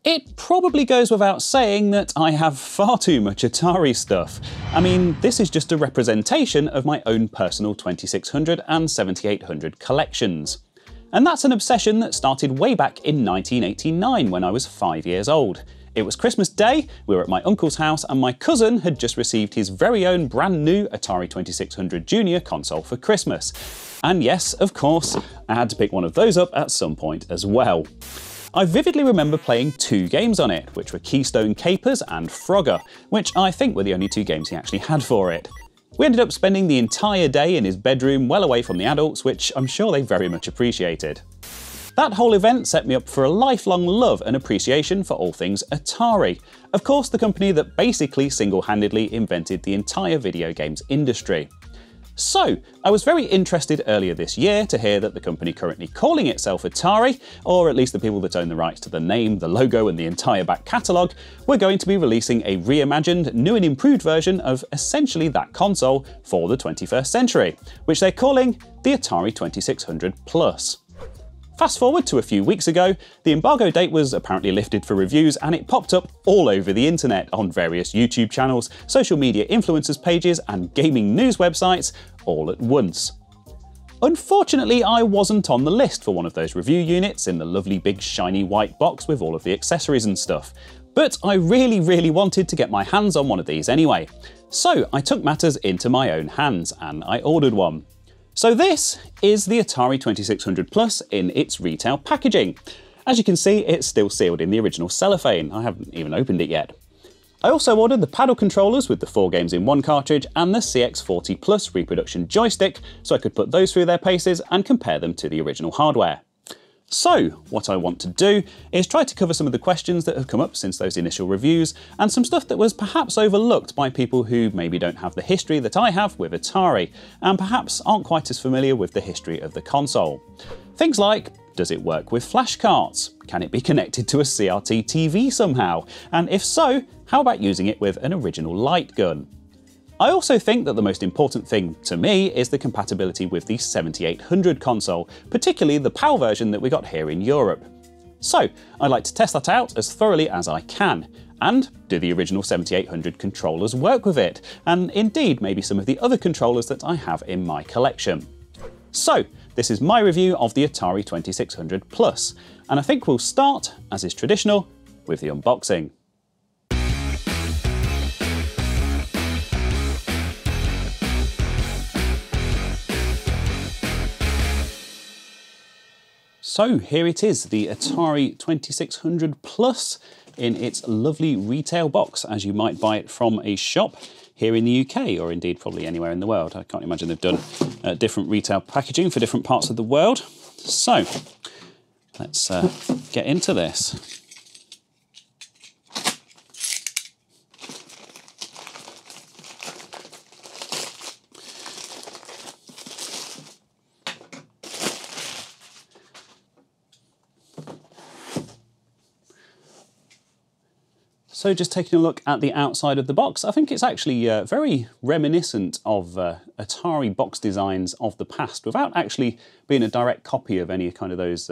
It probably goes without saying that I have far too much Atari stuff. I mean, this is just a representation of my own personal 2600 and 7800 collections. And that's an obsession that started way back in 1989 when I was 5 years old. It was Christmas Day, we were at my uncle's house, and my cousin had just received his very own brand new Atari 2600 Junior console for Christmas. And yes, of course, I had to pick one of those up at some point as well. I vividly remember playing 2 games on it, which were Keystone Capers and Frogger, which I think were the only 2 games he actually had for it. We ended up spending the entire day in his bedroom, well away from the adults, which I'm sure they very much appreciated. That whole event set me up for a lifelong love and appreciation for all things Atari. Of course, the company that basically single-handedly invented the entire video games industry. So, I was very interested earlier this year to hear that the company currently calling itself Atari, or at least the people that own the rights to the name, the logo and the entire back catalogue, were going to be releasing a reimagined, new and improved version of essentially that console for the 21st century, which they're calling the Atari 2600 Plus. Fast forward to a few weeks ago, the embargo date was apparently lifted for reviews and it popped up all over the internet on various YouTube channels, social media influencers pages and gaming news websites all at once. Unfortunately, I wasn't on the list for one of those review units in the lovely big shiny white box with all of the accessories and stuff, but I really wanted to get my hands on one of these anyway. So I took matters into my own hands and I ordered one. So this is the Atari 2600 Plus in its retail packaging. As you can see, it's still sealed in the original cellophane. I haven't even opened it yet. I also ordered the paddle controllers with the 4 games in one cartridge and the CX40 Plus reproduction joystick, so I could put those through their paces and compare them to the original hardware. So, what I want to do is try to cover some of the questions that have come up since those initial reviews, and some stuff that was perhaps overlooked by people who maybe don't have the history that I have with Atari, and perhaps aren't quite as familiar with the history of the console. Things like, does it work with flashcarts? Can it be connected to a CRT TV somehow? And if so, how about using it with an original light gun? I also think that the most important thing to me is the compatibility with the 7800 console, particularly the PAL version that we got here in Europe. So I'd like to test that out as thoroughly as I can. And do the original 7800 controllers work with it? And indeed, maybe some of the other controllers that I have in my collection. So this is my review of the Atari 2600 Plus, and I think we'll start, as is traditional, with the unboxing. So here it is, the Atari 2600 Plus in its lovely retail box, as you might buy it from a shop here in the UK, or indeed probably anywhere in the world. I can't imagine they've done different retail packaging for different parts of the world. So let's get into this. So just taking a look at the outside of the box, I think it's actually very reminiscent of Atari box designs of the past, without actually being a direct copy of any kind of those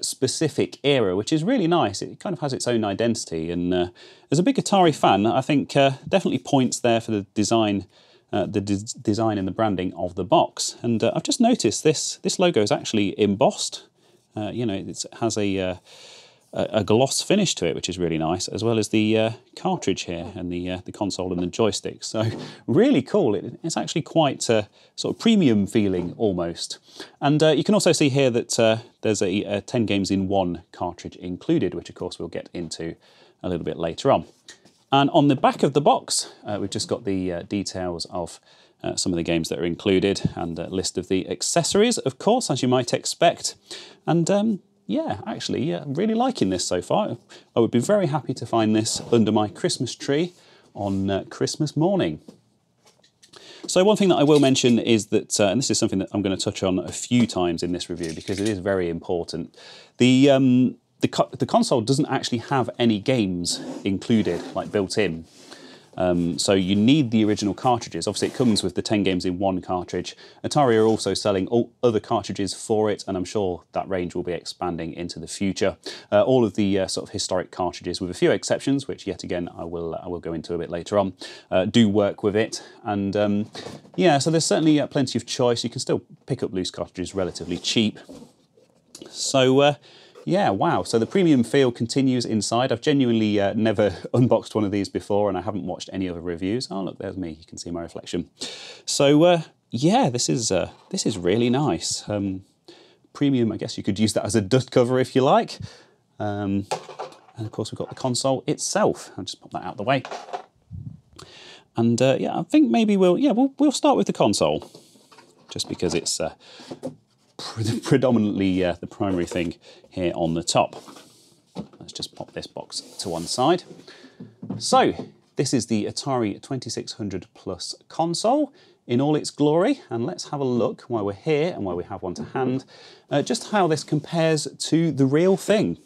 specific era, which is really nice. It kind of has its own identity, and as a big Atari fan, I think definitely points there for the design, design and the branding of the box. And I've just noticed this logo is actually embossed. You know, it has a gloss finish to it, which is really nice, as well as the cartridge here and the console and the joystick. So really cool. It's actually quite sort of premium feeling almost. And you can also see here that there's a 10 games in one cartridge included, which of course we'll get into a little bit later on. And on the back of the box, we've just got the details of some of the games that are included and a list of the accessories, of course, as you might expect. And yeah, actually, really liking this so far. I would be very happy to find this under my Christmas tree on Christmas morning. So one thing that I will mention is that, and this is something that I'm going to touch on a few times in this review because it is very important, the console doesn't actually have any games included, like built in. So you need the original cartridges. Obviously it comes with the 10 games in one cartridge. Atari are also selling all other cartridges for it, and I'm sure that range will be expanding into the future. All of the sort of historic cartridges, with a few exceptions, which yet again I will go into a bit later on, do work with it. And yeah, so there's certainly plenty of choice. You can still pick up loose cartridges relatively cheap. So yeah, wow. So the premium feel continues inside. I've genuinely never unboxed one of these before, and I haven't watched any other reviews. Oh, look, there's me. You can see my reflection. So yeah, this is really nice. Premium, I guess you could use that as a dust cover if you like. And of course, we've got the console itself. I'll just pop that out of the way. And yeah, I think maybe we'll start with the console, just because it's predominantly the primary thing here on the top. Let's just pop this box to one side. So this is the Atari 2600 Plus console in all its glory, and let's have a look while we're here and while we have one to hand, just how this compares to the real thing.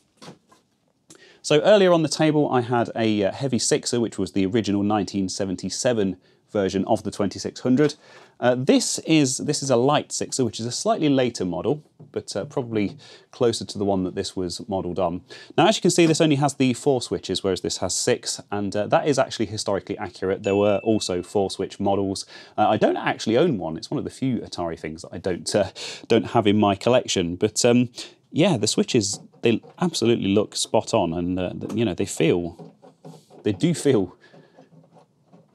So earlier on the table I had a heavy sixer, which was the original 1977 version of the 2600. This is a light sixer, which is a slightly later model, but probably closer to the one that this was modelled on. Now, as you can see, this only has the 4 switches, whereas this has 6, and that is actually historically accurate. There were also 4-switch models. I don't actually own one. It's one of the few Atari things that I don't have in my collection. But yeah, the switches, they absolutely look spot on, and you know, they do feel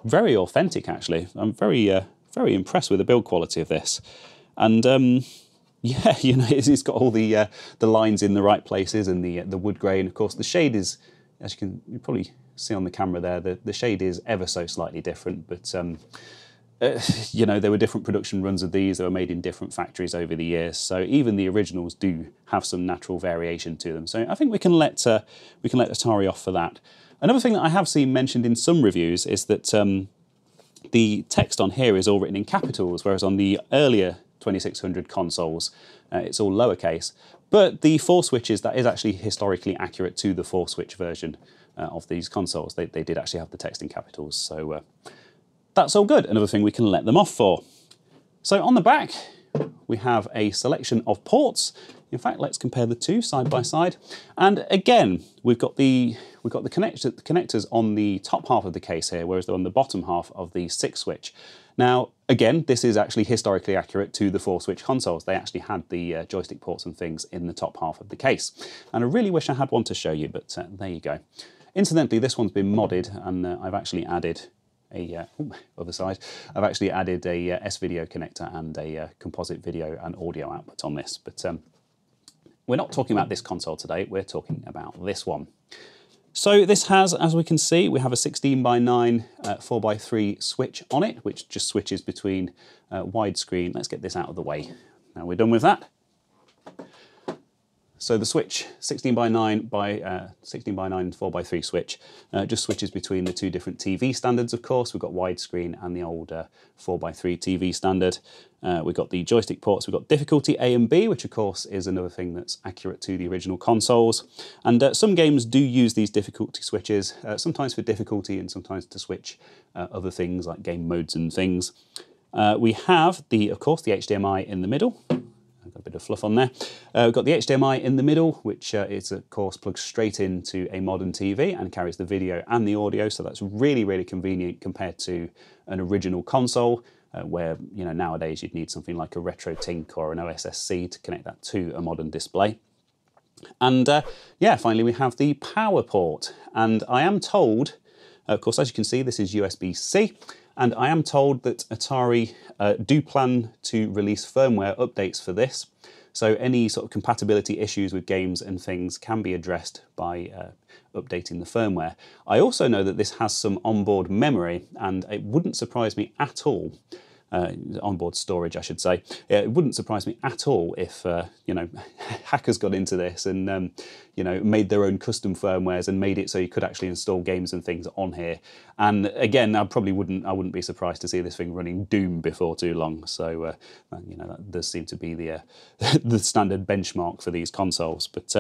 very authentic. Actually, I'm very impressed with the build quality of this, and yeah, you know, it's got all the lines in the right places, and the wood grain. Of course, the shade is, as you probably see on the camera there, the shade is ever so slightly different, but you know, there were different production runs of these. They were made in different factories over the years, so even the originals do have some natural variation to them. So I think we can let Atari off for that. Another thing that I have seen mentioned in some reviews is that the text on here is all written in capitals, whereas on the earlier 2600 consoles it's all lowercase. But the 4 switches, that is actually historically accurate to the 4-switch version of these consoles. They did actually have the text in capitals, so that's all good. Another thing we can let them off for. So on the back we have a selection of ports. In fact, let's compare the two side by side. And again, we've got the connectors on the top half of the case here, whereas they're on the bottom half of the 6-switch. Now, again, this is actually historically accurate to the 4-switch consoles. They actually had the joystick ports and things in the top half of the case. And I really wish I had one to show you, but there you go. Incidentally, this one's been modded, and I've actually added other side. I've actually added a S-video connector and a composite video and audio output on this. But we're not talking about this console today. We're talking about this one. So this has, as we can see, we have a 16:9 4:3 switch on it, which just switches between widescreen. Let's get this out of the way. Now we're done with that. So the switch, 16:9 4:3 switch, just switches between the two different TV standards, of course. We've got widescreen and the old 4:3 TV standard. We've got the joystick ports. We've got difficulty A and B, which of course is another thing that's accurate to the original consoles. And some games do use these difficulty switches, sometimes for difficulty and sometimes to switch other things like game modes and things. We have, of course, the HDMI in the middle. I've got a bit of fluff on there. We've got the HDMI in the middle, which is, of course, plugs straight into a modern TV and carries the video and the audio, so that's really, really convenient compared to an original console, where, you know, nowadays you'd need something like a RetroTink or an OSSC to connect that to a modern display. And yeah, finally we have the power port, and I am told, of course, as you can see, this is USB-C, and I am told that Atari do plan to release firmware updates for this, so any sort of compatibility issues with games and things can be addressed by updating the firmware. I also know that this has some onboard memory, and it wouldn't surprise me at all, onboard storage I should say, it wouldn't surprise me at all if you know, hackers got into this and you know, made their own custom firmwares and made it so you could actually install games and things on here. And again, I wouldn't be surprised to see this thing running Doom before too long. So you know, that does seem to be the the standard benchmark for these consoles. But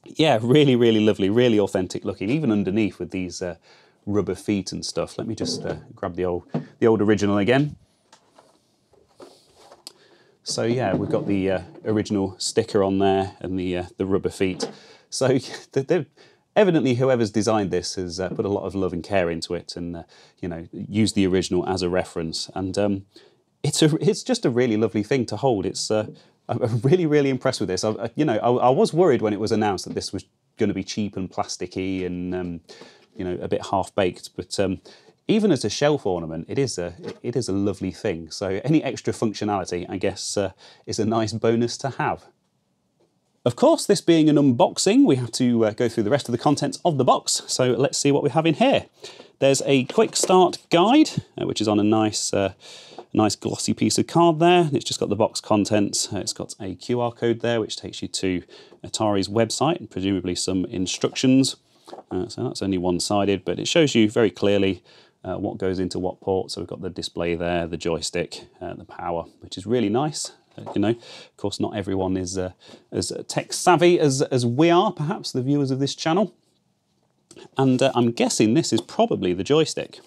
yeah, really, really lovely, really authentic looking, even underneath with these rubber feet and stuff. Let me just grab the old original again. So yeah, we've got the original sticker on there and the rubber feet. So evidently whoever's designed this has put a lot of love and care into it, and you know, used the original as a reference. And it's just a really lovely thing to hold. I'm really impressed with this. I was worried when it was announced that this was going to be cheap and plasticky and you know, a bit half-baked, but even as a shelf ornament, it is a lovely thing. So any extra functionality, I guess, is a nice bonus to have. Of course, this being an unboxing, we have to go through the rest of the contents of the box. So let's see what we have in here. There's a quick start guide, which is on a nice glossy piece of card there. It's just got the box contents. It's got a QR code there, which takes you to Atari's website and presumably some instructions. So that's only one-sided, but it shows you very clearly what goes into what port. So we've got the display there, the joystick, the power, which is really nice. You know, of course, not everyone is as tech savvy as we are, perhaps the viewers of this channel. And I'm guessing this is probably the joystick.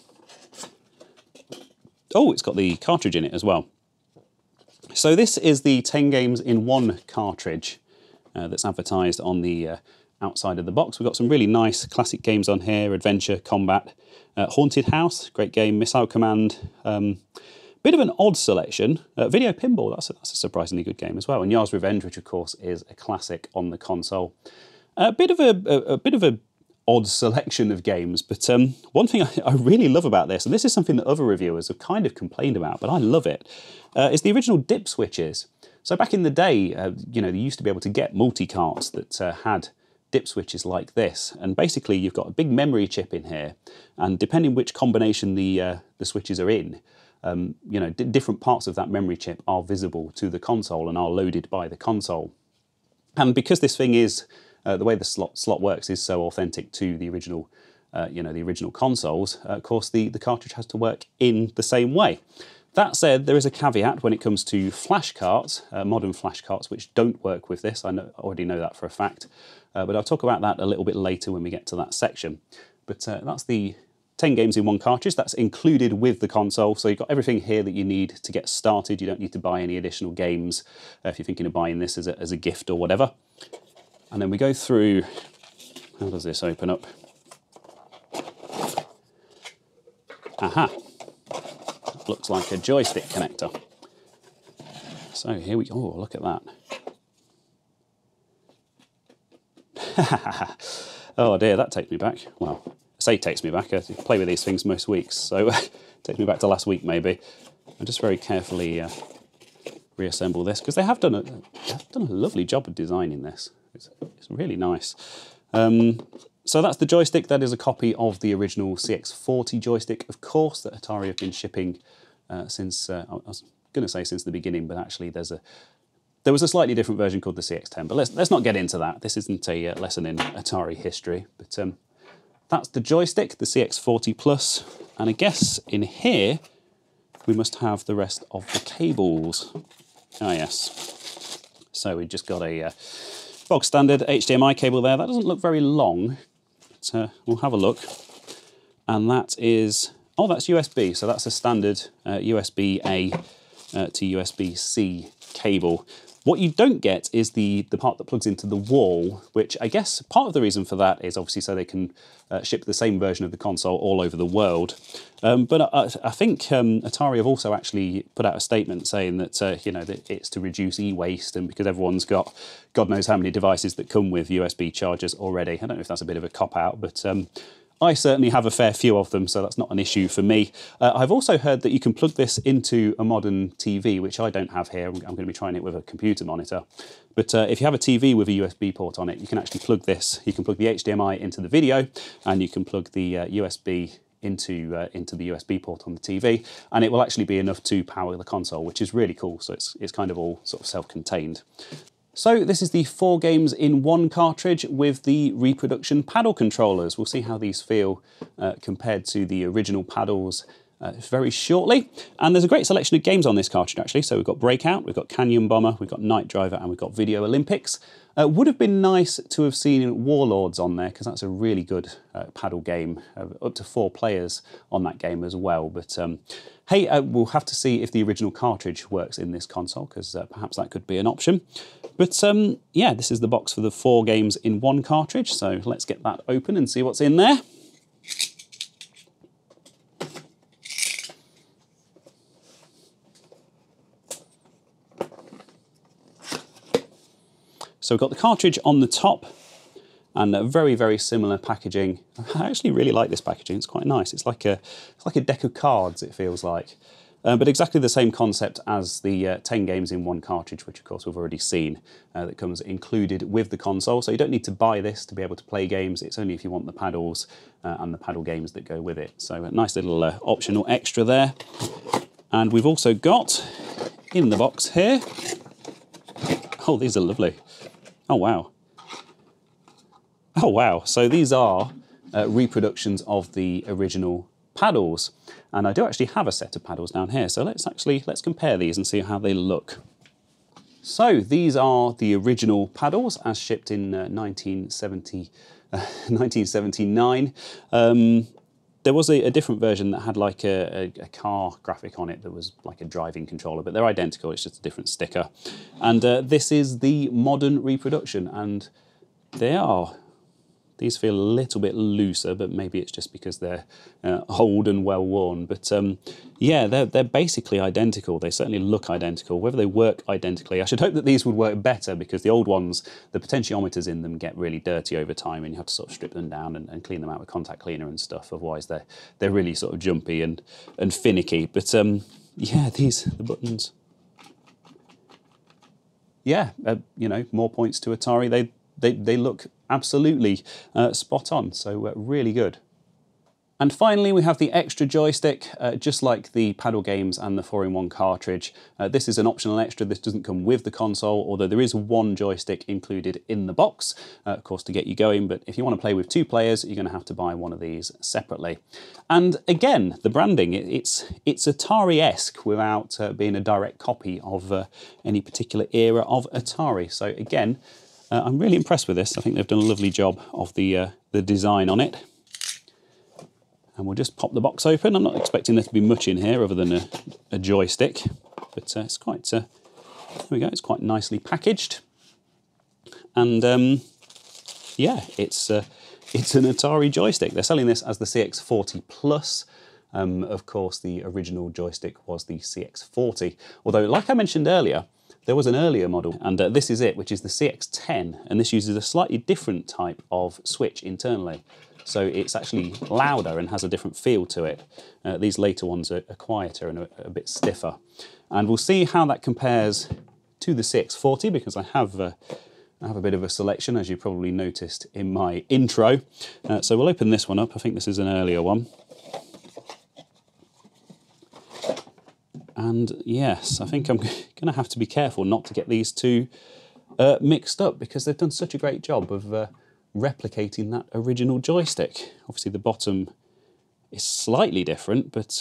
Oh, it's got the cartridge in it as well. So this is the 10 games in one cartridge that's advertised on the outside of the box. We've got some really nice classic games on here: Adventure, Combat, Haunted House, great game, Missile Command. Bit of an odd selection. Video Pinball, that's a surprisingly good game as well. And Yars' Revenge, which of course is a classic on the console. A bit of a odd selection of games, but one thing I really love about this, and this is something that other reviewers have kind of complained about, but I love it, is the original dip switches. So back in the day, you know, they used to be able to get multi-carts that had dip switches like this, and basically you've got a big memory chip in here, and depending which combination the switches are in, you know, different parts of that memory chip are visible to the console and are loaded by the console. And because this thing is the way the slot works is so authentic to the original, you know, the original consoles, of course the cartridge has to work in the same way. That said, there is a caveat when it comes to flashcarts, modern flashcarts, which don't work with this. I already know that for a fact, but I'll talk about that a little bit later when we get to that section. But that's the 10 games in one cartridge. That's included with the console, so you've got everything here that you need to get started. You don't need to buy any additional games if you're thinking of buying this as a gift or whatever. And then we go through, how does this open up? Aha! Looks like a joystick connector. So here we go. Oh, look at that. Oh dear, that takes me back. Well, I say takes me back. I play with these things most weeks, so it takes me back to last week maybe. I'll just very carefully reassemble this, because they have done a lovely job of designing this. It's really nice. So that's the joystick. That is a copy of the original CX40 joystick, of course, that Atari have been shipping since, I was going to say since the beginning, but actually there was a slightly different version called the CX10, but let's not get into that. This isn't a lesson in Atari history, but that's the joystick, the CX40 Plus, and I guess in here we must have the rest of the cables. Ah yes, so we just got a bog standard HDMI cable there. That doesn't look very long, but we'll have a look. And that is, oh, that's USB. So that's a standard USB-A to USB-C cable. What you don't get is the part that plugs into the wall, which I guess part of the reason for that is obviously so they can ship the same version of the console all over the world. But I think Atari have also actually put out a statement saying that, you know, that it's to reduce e-waste, and because everyone's got God knows how many devices that come with USB chargers already. I don't know if that's a bit of a cop-out, but I certainly have a fair few of them, so that's not an issue for me. I've also heard that you can plug this into a modern TV, which I don't have here. I'm going to be trying it with a computer monitor. But if you have a TV with a USB port on it, you can actually plug this. You can plug the HDMI into the video, and you can plug the USB into the USB port on the TV, and it will actually be enough to power the console, which is really cool. So it's kind of all sort of self-contained. So this is the 4 games in one cartridge with the reproduction paddle controllers. We'll see how these feel compared to the original paddles very shortly. And there's a great selection of games on this cartridge actually. So we've got Breakout, we've got Canyon Bomber, we've got Night Driver, and we've got Video Olympics. Would have been nice to have seen Warlords on there, because that's a really good paddle game, up to 4 players on that game as well. But hey, we'll have to see if the original cartridge works in this console, because perhaps that could be an option. But yeah, this is the box for the 4 games in 1 cartridge, so let's get that open and see what's in there. So we've got the cartridge on the top, and very, very similar packaging. I actually really like this packaging, it's quite nice. It's like a deck of cards, it feels like. But exactly the same concept as the 10 games in 1 cartridge, which of course we've already seen, that comes included with the console. So you don't need to buy this to be able to play games, it's only if you want the paddles and the paddle games that go with it. So a nice little optional extra there. And we've also got, in the box here, oh, these are lovely. Oh, wow. Oh, wow. So these are reproductions of the original paddles. And I do actually have a set of paddles down here. So let's compare these and see how they look. So these are the original paddles as shipped in 1979. There was a different version that had like a car graphic on it that was like a driving controller, but they're identical, it's just a different sticker. And this is the modern reproduction, and these feel a little bit looser, but maybe it's just because they're old and well worn. But yeah, they're basically identical. They certainly look identical. Whether they work identically, I should hope that these would work better, because the old ones, the potentiometers in them get really dirty over time, and you have to sort of strip them down and clean them out with contact cleaner and stuff. Otherwise, they're really sort of jumpy and finicky. But yeah, the buttons. Yeah, you know, more points to Atari. They look absolutely spot on, so really good. And finally, we have the extra joystick, just like the paddle games and the 4-in-1 cartridge. This is an optional extra. This doesn't come with the console, although there is 1 joystick included in the box, of course, to get you going. But if you want to play with 2 players, you're going to have to buy one of these separately. And again, the branding, it's Atari-esque without being a direct copy of any particular era of Atari. So again, I'm really impressed with this. I think they've done a lovely job of the design on it. And we'll just pop the box open. I'm not expecting there to be much in here other than a joystick, but it's quite, there we go, it's quite nicely packaged. And yeah, it's an Atari joystick. They're selling this as the CX40 Plus. Of course, the original joystick was the CX40. Although, like I mentioned earlier, there was an earlier model, and this is it, which is the CX10, and this uses a slightly different type of switch internally. So it's actually louder and has a different feel to it. These later ones are quieter and a bit stiffer. And we'll see how that compares to the CX40, because I have a bit of a selection, as you probably noticed in my intro. So we'll open this one up. I think this is an earlier one. And yes, I think I'm going to have to be careful not to get these two mixed up, because they've done such a great job of replicating that original joystick. Obviously the bottom is slightly different, but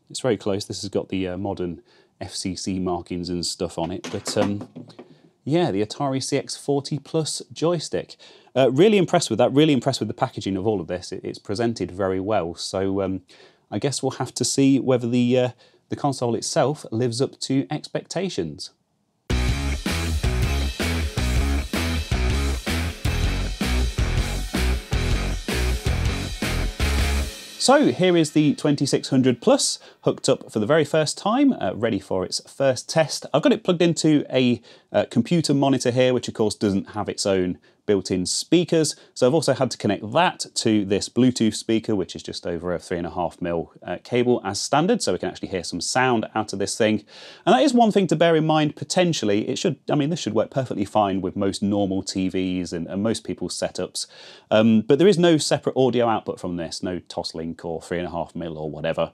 it's very close. This has got the modern FCC markings and stuff on it. But yeah, the Atari CX40 Plus joystick. Really impressed with that, really impressed with the packaging of all of this. It's presented very well. So I guess we'll have to see whether the console itself lives up to expectations. So here is the 2600 Plus, hooked up for the very first time, ready for its first test. I've got it plugged into a computer monitor here, which of course doesn't have its own built-in speakers. So I've also had to connect that to this Bluetooth speaker, which is just over a 3.5mm cable as standard, so we can actually hear some sound out of this thing. And that is one thing to bear in mind potentially. It should, I mean, this should work perfectly fine with most normal TVs and most people's setups. But there is no separate audio output from this, no Toslink or 3.5mm or whatever.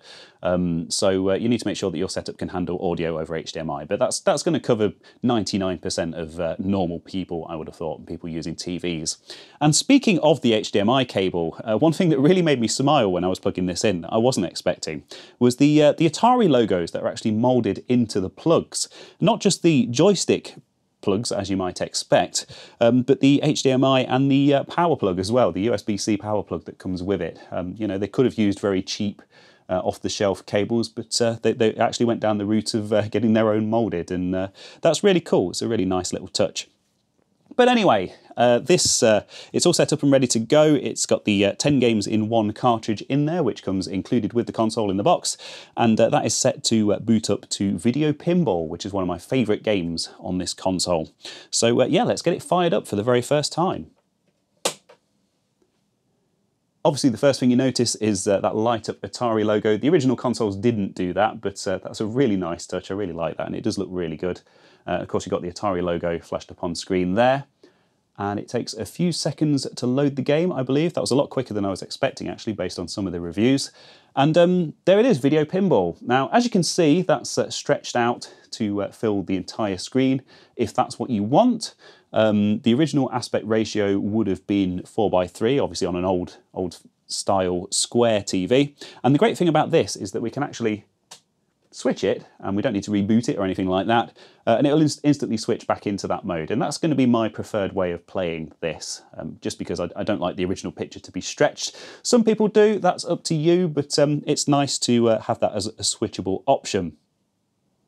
So you need to make sure that your setup can handle audio over HDMI. But that's going to cover 99% of normal people, I would have thought, people using TVs. And speaking of the HDMI cable, one thing that really made me smile when I was plugging this in, I wasn't expecting, was the Atari logos that are actually moulded into the plugs. Not just the joystick plugs, as you might expect, but the HDMI and the power plug as well, the USB-C power plug that comes with it. You know, they could have used very cheap off-the-shelf cables, but they actually went down the route of getting their own moulded, and that's really cool. It's a really nice little touch. But anyway, it's all set up and ready to go. It's got the 10 games in one cartridge in there, which comes included with the console in the box, and that is set to boot up to Video Pinball, which is one of my favourite games on this console. So yeah, let's get it fired up for the very first time. Obviously, the first thing you notice is that light-up Atari logo. The original consoles didn't do that, but that's a really nice touch. I really like that, and it does look really good. Of course, you've got the Atari logo flashed up on screen there, and it takes a few seconds to load the game, I believe. That was a lot quicker than I was expecting, actually, based on some of the reviews. And there it is, Video Pinball. Now, as you can see, that's stretched out to fill the entire screen, if that's what you want. The original aspect ratio would have been 4:3, obviously on an old style square TV. And the great thing about this is that we can actually switch it, and we don't need to reboot it or anything like that, and it'll instantly switch back into that mode. And that's going to be my preferred way of playing this, just because I don't like the original picture to be stretched. Some people do, that's up to you, but it's nice to have that as a switchable option.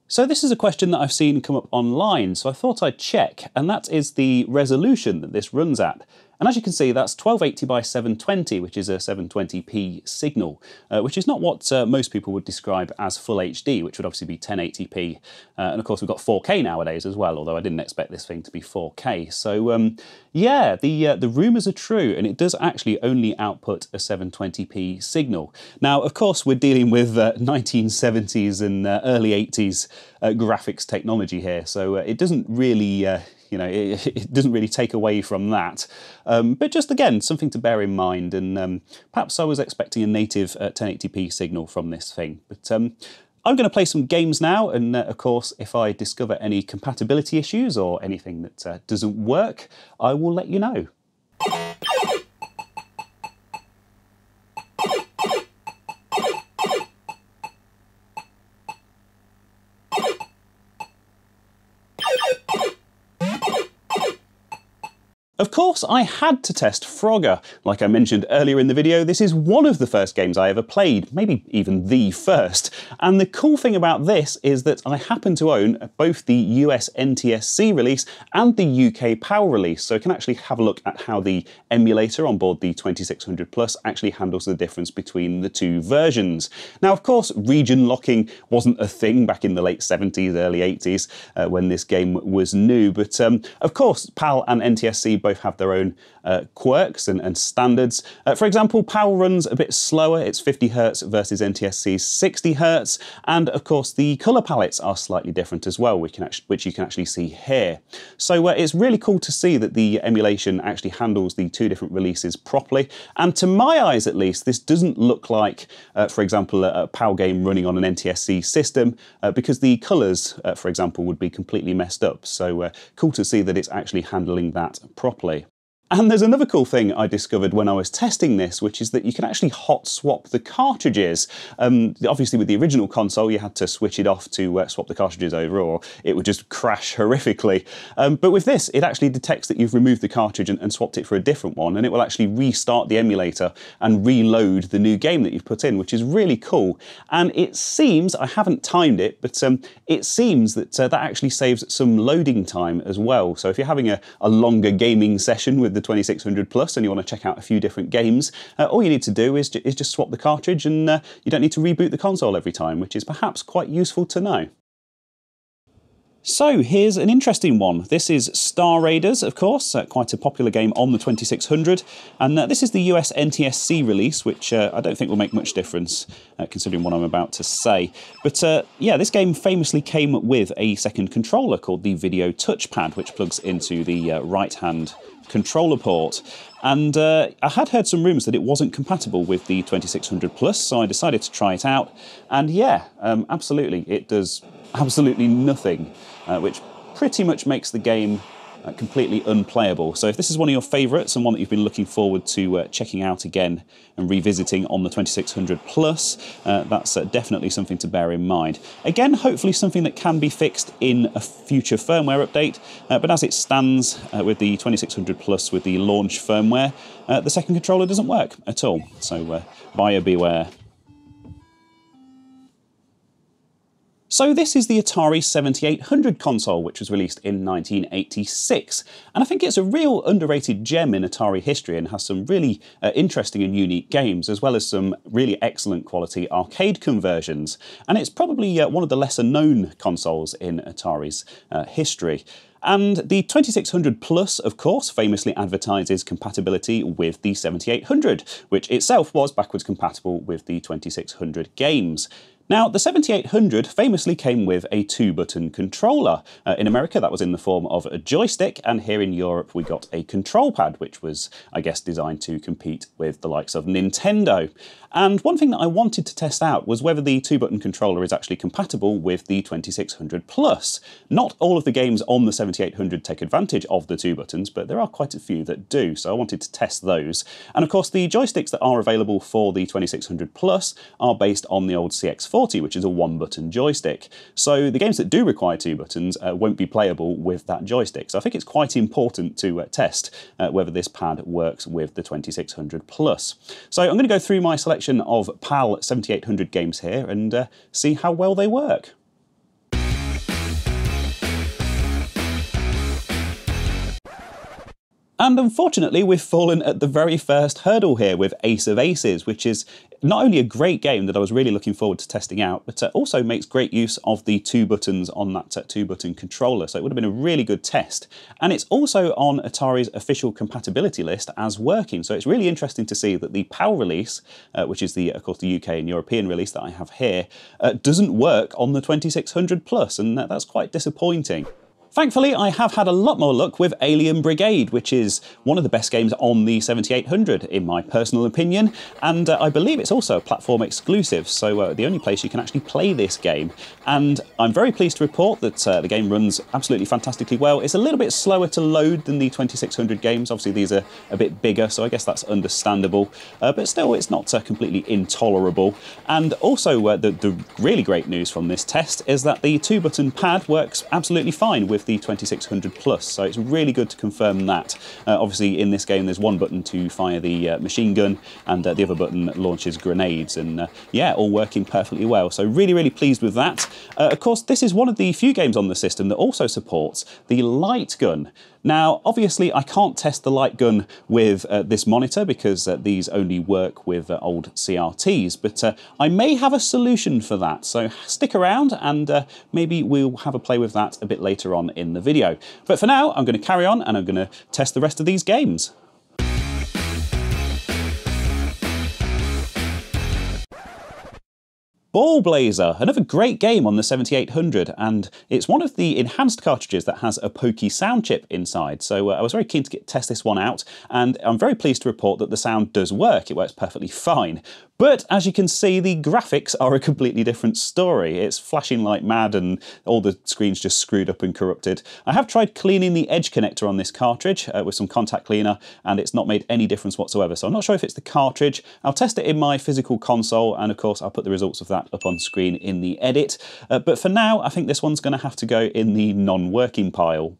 So this is a question that I've seen come up online, so I thought I'd check, and that is the resolution that this runs at. And as you can see, that's 1280 by 720, which is a 720p signal, which is not what most people would describe as full HD, which would obviously be 1080p. And of course, we've got 4K nowadays as well, although I didn't expect this thing to be 4K. So yeah, the rumours are true, and it does actually only output a 720p signal. Now, of course, we're dealing with 1970s and early 80s graphics technology here, so it doesn't really you know, it doesn't really take away from that. But just again, something to bear in mind, and perhaps I was expecting a native 1080p signal from this thing. But I'm going to play some games now, and of course, if I discover any compatibility issues or anything that doesn't work, I will let you know. Of course, I had to test Frogger. Like I mentioned earlier in the video, this is one of the first games I ever played, maybe even the first. And the cool thing about this is that I happen to own both the US NTSC release and the UK PAL release, so I can actually have a look at how the emulator on board the 2600 Plus actually handles the difference between the two versions. Now, of course, region locking wasn't a thing back in the late 70s, early 80s, when this game was new, but of course, PAL and NTSC both have their own quirks and standards. For example, PAL runs a bit slower, it's 50 Hz versus NTSC's 60 Hz, and of course the colour palettes are slightly different as well, which you can actually see here. So it's really cool to see that the emulation actually handles the two different releases properly, and to my eyes at least, this doesn't look like, for example, a PAL game running on an NTSC system, because the colours, for example, would be completely messed up. So cool to see that it's actually handling that properly. And there's another cool thing I discovered when I was testing this, which is that you can actually hot swap the cartridges. Obviously with the original console you had to switch it off to swap the cartridges over, or it would just crash horrifically. But with this, it actually detects that you've removed the cartridge and swapped it for a different one, and it will actually restart the emulator and reload the new game that you've put in, which is really cool. And it seems, I haven't timed it, but it seems that that actually saves some loading time as well. So if you're having a longer gaming session with the 2600 Plus and you want to check out a few different games, all you need to do is just swap the cartridge, and you don't need to reboot the console every time, which is perhaps quite useful to know. So here's an interesting one. This is Star Raiders, of course, quite a popular game on the 2600, and this is the US NTSC release, which I don't think will make much difference considering what I'm about to say. But yeah, this game famously came with a second controller called the Video Touchpad, which plugs into the right-hand controller port. And I had heard some rumours that it wasn't compatible with the 2600 Plus, so I decided to try it out. And yeah, absolutely, it does absolutely nothing, which pretty much makes the game completely unplayable. So if this is one of your favourites and one that you've been looking forward to checking out again and revisiting on the 2600 Plus, that's definitely something to bear in mind. Again, hopefully something that can be fixed in a future firmware update, but as it stands with the 2600 Plus with the launch firmware, the second controller doesn't work at all. So buyer beware. So this is the Atari 7800 console, which was released in 1986. And I think it's a real underrated gem in Atari history and has some really interesting and unique games, as well as some really excellent quality arcade conversions. And it's probably one of the lesser known consoles in Atari's history. And the 2600 Plus, of course, famously advertises compatibility with the 7800, which itself was backwards compatible with the 2600 games. Now, the 7800 famously came with a 2-button controller. In America, that was in the form of a joystick, and here in Europe, we got a control pad, which was, I guess, designed to compete with the likes of Nintendo. And one thing that I wanted to test out was whether the 2-button controller is actually compatible with the 2600 Plus. Not all of the games on the 7800 take advantage of the 2 buttons, but there are quite a few that do, so I wanted to test those. And of course, the joysticks that are available for the 2600 Plus are based on the old CX40, which is a 1-button joystick. So the games that do require 2 buttons won't be playable with that joystick. So I think it's quite important to test whether this pad works with the 2600 Plus. So I'm going to go through my selection of PAL 7800 games here and see how well they work. And unfortunately, we've fallen at the very first hurdle here with Ace of Aces, which is not only a great game that I was really looking forward to testing out, but also makes great use of the 2 buttons on that 2-button controller. So it would have been a really good test. And it's also on Atari's official compatibility list as working. So it's really interesting to see that the PAL release, which is of course the UK and European release that I have here, doesn't work on the 2600 Plus, and that's quite disappointing. Thankfully, I have had a lot more luck with Alien Brigade, which is one of the best games on the 7800, in my personal opinion, and I believe it's also a platform exclusive, so the only place you can actually play this game. And I'm very pleased to report that the game runs absolutely fantastically well. It's a little bit slower to load than the 2600 games. Obviously, these are a bit bigger, so I guess that's understandable, but still, it's not completely intolerable. And also, the really great news from this test is that the 2-button pad works absolutely fine with the 2600 Plus, so it's really good to confirm that. Obviously in this game there's one button to fire the machine gun, and the other button launches grenades, and yeah, all working perfectly well, so really pleased with that. Of course, this is one of the few games on the system that also supports the light gun. Now, obviously, I can't test the light gun with this monitor because these only work with old CRTs, but I may have a solution for that, so stick around and maybe we'll have a play with that a bit later on in the video. But for now, I'm going to carry on and I'm going to test the rest of these games. Ball Blazer, another great game on the 7800, and it's one of the enhanced cartridges that has a pokey sound chip inside, so I was very keen to test this one out, and I'm very pleased to report that the sound does work. It works perfectly fine. But as you can see, the graphics are a completely different story. It's flashing like mad and all the screens just screwed up and corrupted. I have tried cleaning the edge connector on this cartridge with some contact cleaner, and it's not made any difference whatsoever. So I'm not sure if it's the cartridge. I'll test it in my physical console, and of course I'll put the results of that up on screen in the edit. But for now, I think this one's going to have to go in the non-working pile.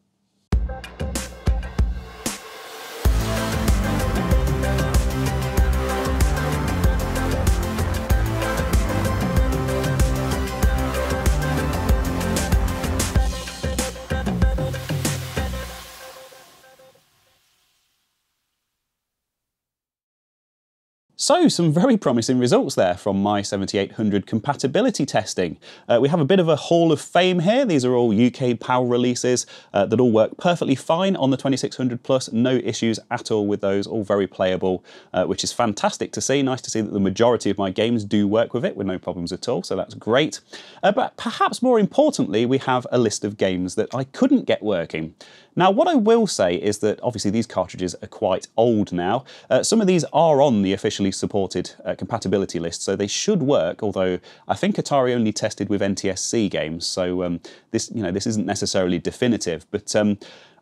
So, some very promising results there from my 7800 compatibility testing. We have a bit of a hall of fame here. These are all UK PAL releases that all work perfectly fine on the 2600 Plus. No issues at all with those, all very playable, which is fantastic to see. Nice to see that the majority of my games do work with it with no problems at all, so that's great. But perhaps more importantly, we have a list of games that I couldn't get working. Now, what I will say is that obviously these cartridges are quite old now. Some of these are on the officially supported compatibility list, so they should work, although I think Atari only tested with NTSC games, so this isn't necessarily definitive. But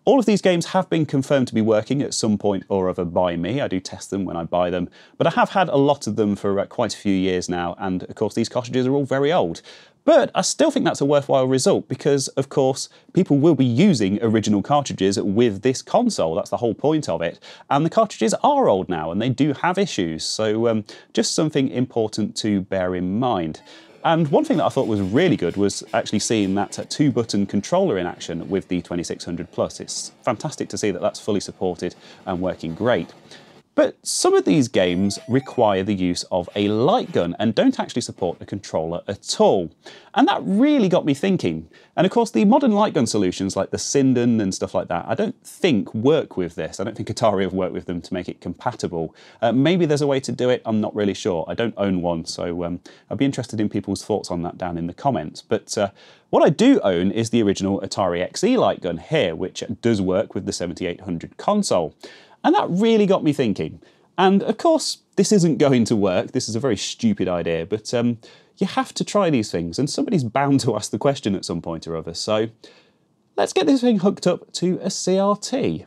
All of these games have been confirmed to be working at some point or other by me. I do test them when I buy them, but I have had a lot of them for quite a few years now, and of course these cartridges are all very old. But I still think that's a worthwhile result because, of course, people will be using original cartridges with this console. That's the whole point of it. And the cartridges are old now and they do have issues. So just something important to bear in mind. And one thing that I thought was really good was actually seeing that 2-button controller in action with the 2600 Plus. It's fantastic to see that that's fully supported and working great. But some of these games require the use of a light gun and don't actually support a controller at all. And that really got me thinking. And of course the modern light gun solutions like the Sinden and stuff like that, I don't think work with this. I don't think Atari have worked with them to make it compatible. Maybe there's a way to do it, I'm not really sure. I don't own one, so I'd be interested in people's thoughts on that down in the comments. But what I do own is the original Atari XE light gun here, which does work with the 7800 console. And that really got me thinking. And of course, this isn't going to work. This is a very stupid idea, but you have to try these things, and somebody's bound to ask the question at some point or other. So let's get this thing hooked up to a CRT.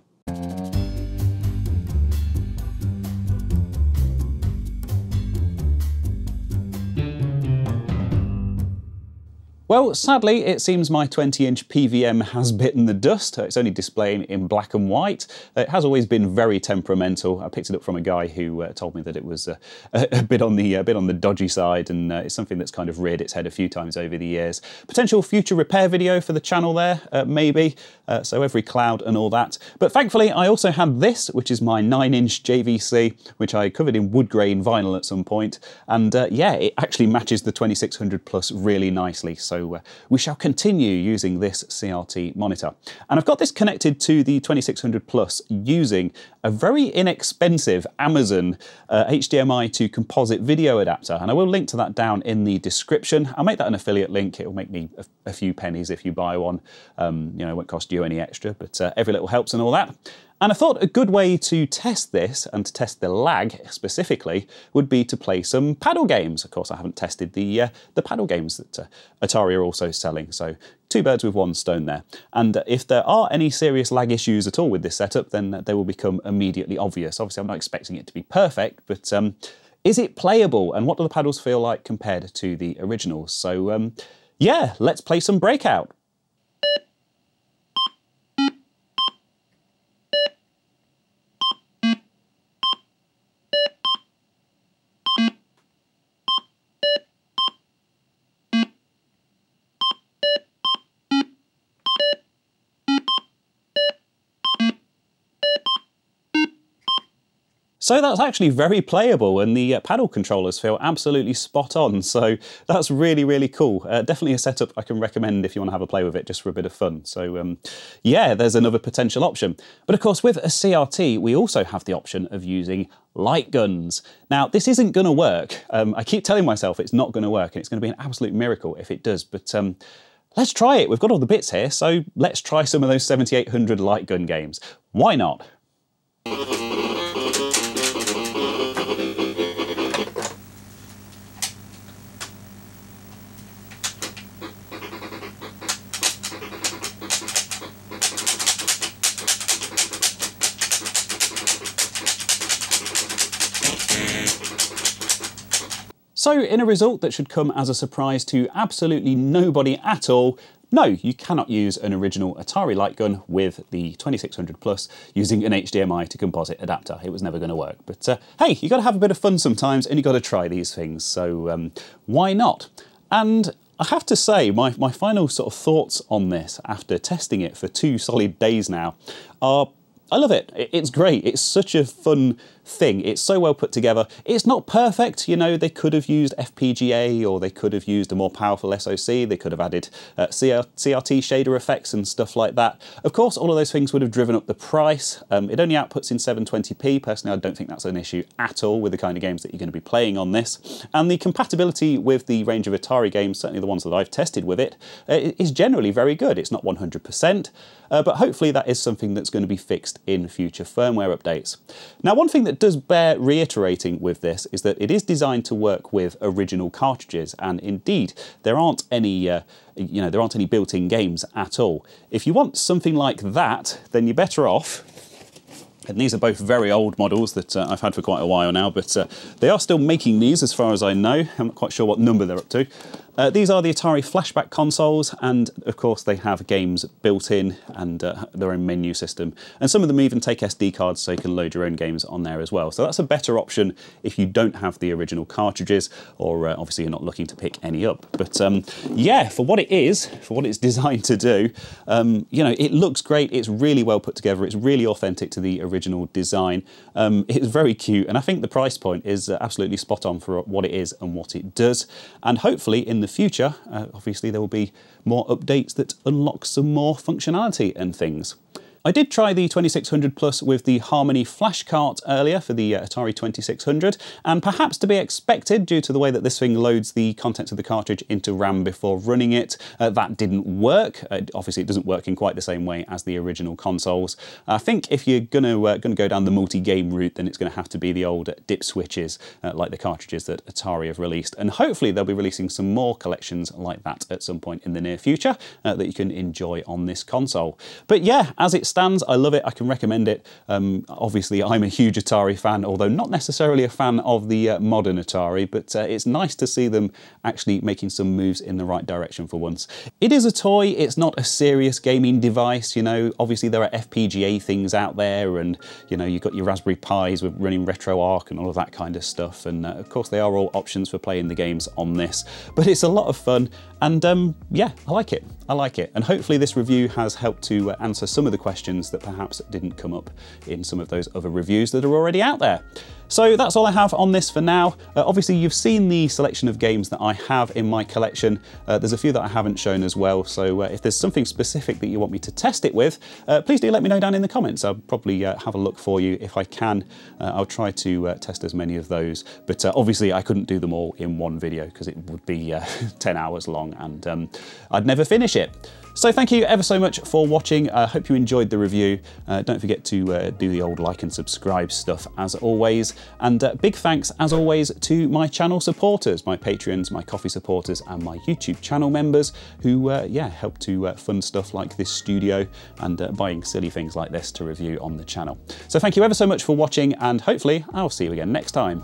Well, sadly, it seems my 20-inch PVM has bitten the dust. It's only displaying in black and white. It has always been very temperamental. I picked it up from a guy who told me that it was a bit on the dodgy side, and it's something that's kind of reared its head a few times over the years. Potential future repair video for the channel there, maybe. So every cloud and all that. But thankfully, I also had this, which is my 9-inch JVC, which I covered in wood grain vinyl at some point. And yeah, it actually matches the 2600 Plus really nicely. So we shall continue using this CRT monitor. And I've got this connected to the 2600 Plus using a very inexpensive Amazon HDMI to composite video adapter. And I will link to that down in the description. I'll make that an affiliate link. It'll make me a few pennies if you buy one. You know, it won't cost you any extra, but every little helps and all that. And I thought a good way to test this, and to test the lag specifically, would be to play some paddle games. Of course, I haven't tested the paddle games that Atari are also selling, so two birds with one stone there. And if there are any serious lag issues at all with this setup, then they will become immediately obvious. Obviously, I'm not expecting it to be perfect, but is it playable? And what do the paddles feel like compared to the originals? So yeah, let's play some Breakout. So that's actually very playable, and the paddle controllers feel absolutely spot on, so that's really, really cool. Definitely a setup I can recommend if you want to have a play with it just for a bit of fun. So yeah, there's another potential option. But of course with a CRT we also have the option of using light guns. Now this isn't going to work. I keep telling myself it's not going to work, and it's going to be an absolute miracle if it does, but let's try it. We've got all the bits here, so let's try some of those 7800 light gun games. Why not? So in a result that should come as a surprise to absolutely nobody at all, no, you cannot use an original Atari light gun with the 2600 Plus using an HDMI to composite adapter. It was never going to work. But hey, you got to have a bit of fun sometimes, and you got to try these things. So why not? And I have to say, my final sort of thoughts on this after testing it for 2 solid days now are, I love it. It's great. It's such a fun thing. It's so well put together. It's not perfect, you know, they could have used FPGA, or they could have used a more powerful SoC, they could have added CRT shader effects and stuff like that. Of course, all of those things would have driven up the price. It only outputs in 720p. Personally, I don't think that's an issue at all with the kind of games that you're going to be playing on this. And the compatibility with the range of Atari games, certainly the ones that I've tested with it, is generally very good. It's not 100%, but hopefully that is something that's going to be fixed in future firmware updates. Now, one thing that that does bear reiterating with this is that it is designed to work with original cartridges, and indeed there aren't any there aren't any built-in games at all. If you want something like that, then you're better off. And these are both very old models that I've had for quite a while now, but they are still making these as far as I know. I'm not quite sure what number they're up to. These are the Atari flashback consoles, and of course they have games built in and their own menu system. And some of them even take SD cards so you can load your own games on there as well. So that's a better option if you don't have the original cartridges, or obviously you're not looking to pick any up. But yeah, for what it is, for what it's designed to do, you know, it looks great. It's really well put together. It's really authentic to the original design. It's very cute, and I think the price point is absolutely spot on for what it is and what it does. And hopefully in the future, obviously there will be more updates that unlock some more functionality and things. I did try the 2600 Plus with the Harmony Flashcart earlier for the Atari 2600, and perhaps to be expected due to the way that this thing loads the contents of the cartridge into RAM before running it, that didn't work. Obviously it doesn't work in quite the same way as the original consoles. I think if you're gonna go down the multi-game route, then it's going to have to be the old dip switches like the cartridges that Atari have released, and hopefully they'll be releasing some more collections like that at some point in the near future that you can enjoy on this console. But yeah, as it stands, I love it. I can recommend it. Obviously, I'm a huge Atari fan, although not necessarily a fan of the modern Atari, but it's nice to see them actually making some moves in the right direction for once. It is a toy. It's not a serious gaming device. You know, obviously there are FPGA things out there, and you know, you've got your Raspberry Pis with running RetroArch and all of that kind of stuff. And of course, they are all options for playing the games on this. But it's a lot of fun, and yeah, I like it. I like it, and hopefully this review has helped to answer some of the questions that perhaps didn't come up in some of those other reviews that are already out there. So that's all I have on this for now. Obviously you've seen the selection of games that I have in my collection. There's a few that I haven't shown as well, so if there's something specific that you want me to test it with, please do let me know down in the comments. I'll probably have a look for you if I can. I'll try to test as many of those, but obviously I couldn't do them all in one video because it would be 10 hours long, and I'd never finish it. So thank you ever so much for watching. I hope you enjoyed the review. Don't forget to do the old like and subscribe stuff as always. And big thanks as always to my channel supporters, my Patreons, my Coffee supporters, and my YouTube channel members who yeah, help to fund stuff like this studio and buying silly things like this to review on the channel. So thank you ever so much for watching, and hopefully I'll see you again next time.